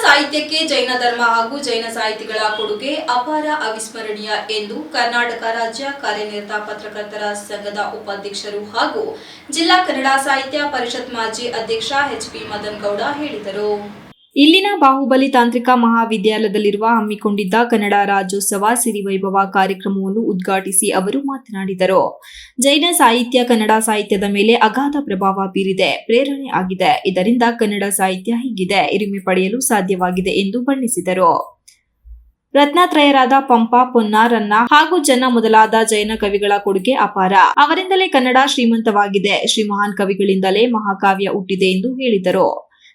ಸಾಹಿತ್ಯಕ್ಕೆ ಜೈನ ಧರ್ಮ ಹಾಗೂ ಜೈನ ಸಾಹಿತಿಗಳ ಕೊಡುಗೆ ಅಪಾರ ಅವಿಸ್ಮರಣೀಯ ಎಂದು ಕರ್ನಾಟಕ ರಾಜ್ಯ ಕಾರ್ಯನಿರತ ಪತ್ರಕರ್ತರ ಸಂಘದ ಉಪಾಧ್ಯಕ್ಷರು ಹಾಗೂ ಜಿಲ್ಲಾ ಕನ್ನಡ ಸಾಹಿತ್ಯ ಪರಿಷತ್ ಮಾಜಿ ಅಧ್ಯಕ್ಷ ಎಚ್.ಪಿ. ಮದನ್ ಗೌಡ ಹೇಳಿದರು. ಇಲ್ಲಿನ ಬಾಹುಬಲಿ ತಾಂತ್ರಿಕ ಮಹಾವಿದ್ಯಾಲಯದಲ್ಲಿರುವ ಹಮ್ಮಿಕೊಂಡಿದ್ದ ಕನ್ನಡ ರಾಜ್ಯೋತ್ಸವ ಸಿರಿವೈಭವ ಕಾರ್ಯಕ್ರಮವನ್ನು ಉದ್ಘಾಟಿಸಿ ಅವರು ಮಾತನಾಡಿದರು. ಜೈನ ಸಾಹಿತ್ಯ ಕನ್ನಡ ಸಾಹಿತ್ಯದ ಮೇಲೆ ಅಗಾಧ ಪ್ರಭಾವ ಬೀರಿದೆ, ಪ್ರೇರಣೆ ಆಗಿದೆ. ಇದರಿಂದ ಕನ್ನಡ ಸಾಹಿತ್ಯ ಹೀಗಿದೆ, ಹಿರಿಮೆ ಪಡೆಯಲು ಸಾಧ್ಯವಾಗಿದೆ ಎಂದು ಬಣ್ಣಿಸಿದರು. ರತ್ನತ್ರಯರಾದ ಪಂಪ, ಪೊನ್ನ, ರನ್ನ ಹಾಗೂ ಜನ್ನ ಮೊದಲಾದ ಜೈನ ಕವಿಗಳ ಕೊಡುಗೆ ಅಪಾರ. ಅವರಿಂದಲೇ ಕನ್ನಡ ಶ್ರೀಮಂತವಾಗಿದೆ. ಶ್ರೀ ಮಹಾನ್ ಕವಿಗಳಿಂದಲೇ ಮಹಾಕಾವ್ಯ ಹುಟ್ಟಿದೆ ಎಂದು ಹೇಳಿದರು.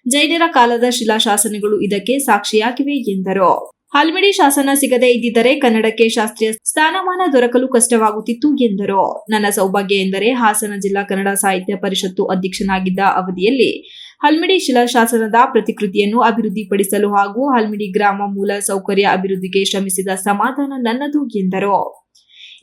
ಜೈನರ ಕಾಲದ ಶಿಲಾಶಾಸನಗಳು ಇದಕ್ಕೆ ಸಾಕ್ಷಿಯಾಗಿವೆ ಎಂದರು. ಹಲ್ಮಿಡಿ ಶಾಸನ ಸಿಗದೇ ಇದ್ದಿದ್ದರೆ ಕನ್ನಡಕ್ಕೆ ಶಾಸ್ತ್ರೀಯ ಸ್ಥಾನಮಾನ ದೊರಕಲು ಕಷ್ಟವಾಗುತ್ತಿತ್ತು ಎಂದರು. ನನ್ನ ಸೌಭಾಗ್ಯ ಎಂದರೆ ಹಾಸನ ಜಿಲ್ಲಾ ಕನ್ನಡ ಸಾಹಿತ್ಯ ಪರಿಷತ್ತು ಅಧ್ಯಕ್ಷನಾಗಿದ್ದ ಅವಧಿಯಲ್ಲಿ ಹಲ್ಮಿಡಿ ಶಿಲಾಶಾಸನದ ಪ್ರತಿಕೃತಿಯನ್ನು ಅಭಿವೃದ್ಧಿಪಡಿಸಲು ಹಾಗೂ ಹಲ್ಮಿಡಿ ಗ್ರಾಮ ಮೂಲ ಸೌಕರ್ಯ ಅಭಿವೃದ್ಧಿಗೆ ಶ್ರಮಿಸಿದ ಸಮಾಧಾನ ನನ್ನದು ಎಂದರು.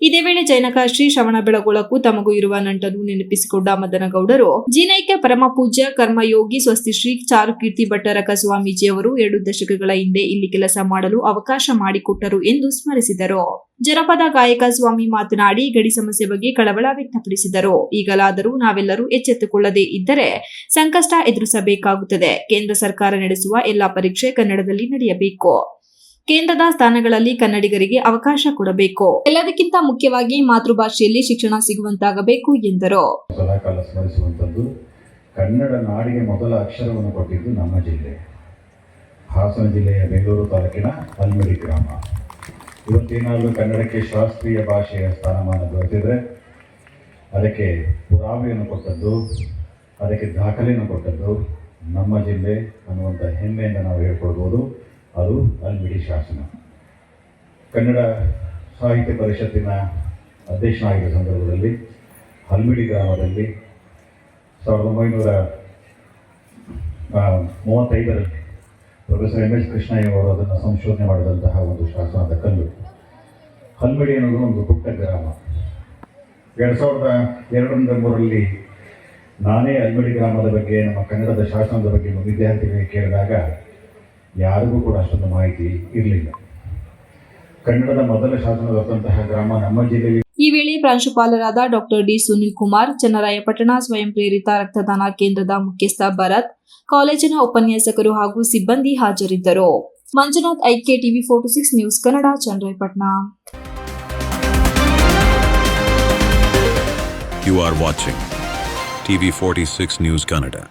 ಇದೇ ವೇಳೆ ಜೈನಕ ಶ್ರೀ ಶ್ರವಣಬೆಳಗೊಳಕ್ಕೂ ತಮಗೂ ಇರುವ ನಂಟನ್ನು ನೆನಪಿಸಿಕೊಂಡ ಮದನಗೌಡರು, ಜಿನೈಕ್ಯ ಪರಮ ಪೂಜ್ಯ ಕರ್ಮಯೋಗಿ ಸ್ವಸ್ತಿ ಶ್ರೀ ಚಾರುಕೀರ್ತಿ ಭಟ್ಟರಕ ಸ್ವಾಮೀಜಿಯವರು 2 ದಶಕಗಳ ಹಿಂದೆ ಇಲ್ಲಿ ಕೆಲಸ ಮಾಡಲು ಅವಕಾಶ ಮಾಡಿಕೊಟ್ಟರು ಎಂದು ಸ್ಮರಿಸಿದರು. ಜನಪದ ಗಾಯಕ ಸ್ವಾಮಿ ಮಾತನಾಡಿ ಗಡಿ ಸಮಸ್ಯೆ ಬಗ್ಗೆ ಕಳವಳ ವ್ಯಕ್ತಪಡಿಸಿದರು. ಈಗಲಾದರೂ ನಾವೆಲ್ಲರೂ ಎಚ್ಚೆತ್ತುಕೊಳ್ಳದೇ ಇದ್ದರೆ ಸಂಕಷ್ಟ ಎದುರಿಸಬೇಕಾಗುತ್ತದೆ. ಕೇಂದ್ರ ಸರ್ಕಾರ ನಡೆಸುವ ಎಲ್ಲಾ ಪರೀಕ್ಷೆ ಕನ್ನಡದಲ್ಲಿ ನಡೆಯಬೇಕು. ಕೇಂದ್ರದ ಸ್ಥಾನಗಳಲ್ಲಿ ಕನ್ನಡಿಗರಿಗೆ ಅವಕಾಶ ಕೊಡಬೇಕು. ಎಲ್ಲದಕ್ಕಿಂತ ಮುಖ್ಯವಾಗಿ ಮಾತೃಭಾಷೆಯಲ್ಲಿ ಶಿಕ್ಷಣ ಸಿಗುವಂತಾಗಬೇಕು ಎಂದರು. ಸದಾಕಾಲ ಸ್ಮರಿಸುವಂತದ್ದು, ಕನ್ನಡ ನಾಡಿಗೆ ಮೊದಲ ಅಕ್ಷರವನ್ನು ಕೊಟ್ಟಿದ್ದು ನಮ್ಮ ಜಿಲ್ಲೆ, ಹಾಸನ ಜಿಲ್ಲೆಯ ಬೆಂಗಳೂರು ತಾಲೂಕಿನ ಹಲ್ಮಿಡಿ ಗ್ರಾಮ. ಇವತ್ತೇನಾದರೂ ಕನ್ನಡಕ್ಕೆ ಶಾಸ್ತ್ರೀಯ ಭಾಷೆಯ ಸ್ಥಾನಮಾನ ದೊರೆತಿದ್ರೆ ಅದಕ್ಕೆ ಪುರಾವೆಯನ್ನು ಕೊಟ್ಟದ್ದು, ಅದಕ್ಕೆ ದಾಖಲೆಯನ್ನು ಕೊಟ್ಟದ್ದು ನಮ್ಮ ಜಿಲ್ಲೆ ಅನ್ನುವಂಥ ಹೆಮ್ಮೆಯಿಂದ ನಾವು ಹೇಳ್ಕೊಳ್ಬೋದು. ಅದು ಹಲ್ಮಿಡಿ ಶಾಸನ. ಕನ್ನಡ ಸಾಹಿತ್ಯ ಪರಿಷತ್ತಿನ ಅಧ್ಯಕ್ಷನಾಗಿದ್ದ ಸಂದರ್ಭದಲ್ಲಿ ಹಲ್ಮಿಡಿ ಗ್ರಾಮದಲ್ಲಿ 1935ರಲ್ಲಿ ಪ್ರೊಫೆಸರ್ ಎಂ.ಎಸ್. ಕೃಷ್ಣಯ್ಯ ಅವರು ಅದನ್ನು ಸಂಶೋಧನೆ ಮಾಡಿದಂತಹ ಒಂದು ಶಾಸನದ ಕಲ್ಲು. ಹಲ್ಮಿಡಿ ಅನ್ನೋದು ಒಂದು ಪುಟ್ಟ ಗ್ರಾಮ. 2002-3ರಲ್ಲಿ ನಾನೇ ಹಲ್ಮಿಡಿ ಗ್ರಾಮದ ಬಗ್ಗೆ, ನಮ್ಮ ಕನ್ನಡದ ಶಾಸನದ ಬಗ್ಗೆ ವಿದ್ಯಾರ್ಥಿಗಳಿಗೆ ಕೇಳಿದಾಗ ಯಾರಿಗೂ ಕೂಡ ಅಷ್ಟೊಂದು ಮಾಹಿತಿ ಇರಲಿಲ್ಲ. ಕನ್ನಡದ ಮೊದಲ ಶಾಸನ ದೊರೆತಂತಹ ಗ್ರಾಮ ನಮ್ಮ ಜಿಲ್ಲೆಯಲ್ಲಿ. ಈ ವೇಳೆ ಪ್ರಾಂಶುಪಾಲರಾದ ಡಾಕ್ಟರ್ ಡಿ. ಸುನಿಲ್ ಕುಮಾರ್, ಚನ್ನರಾಯಪಟ್ಟಣ ಸ್ವಯಂ ಪ್ರೇರಿತ ರಕ್ತದಾನ ಕೇಂದ್ರದ ಮುಖ್ಯಸ್ಥ ಭರತ್, ಕಾಲೇಜಿನ ಉಪನ್ಯಾಸಕರು ಹಾಗೂ ಸಿಬ್ಬಂದಿ ಹಾಜರಿದ್ದರು. Manjunath, I K TV 46 news Kannada, Channarayapatna. You are watching TV 46 News Kannada.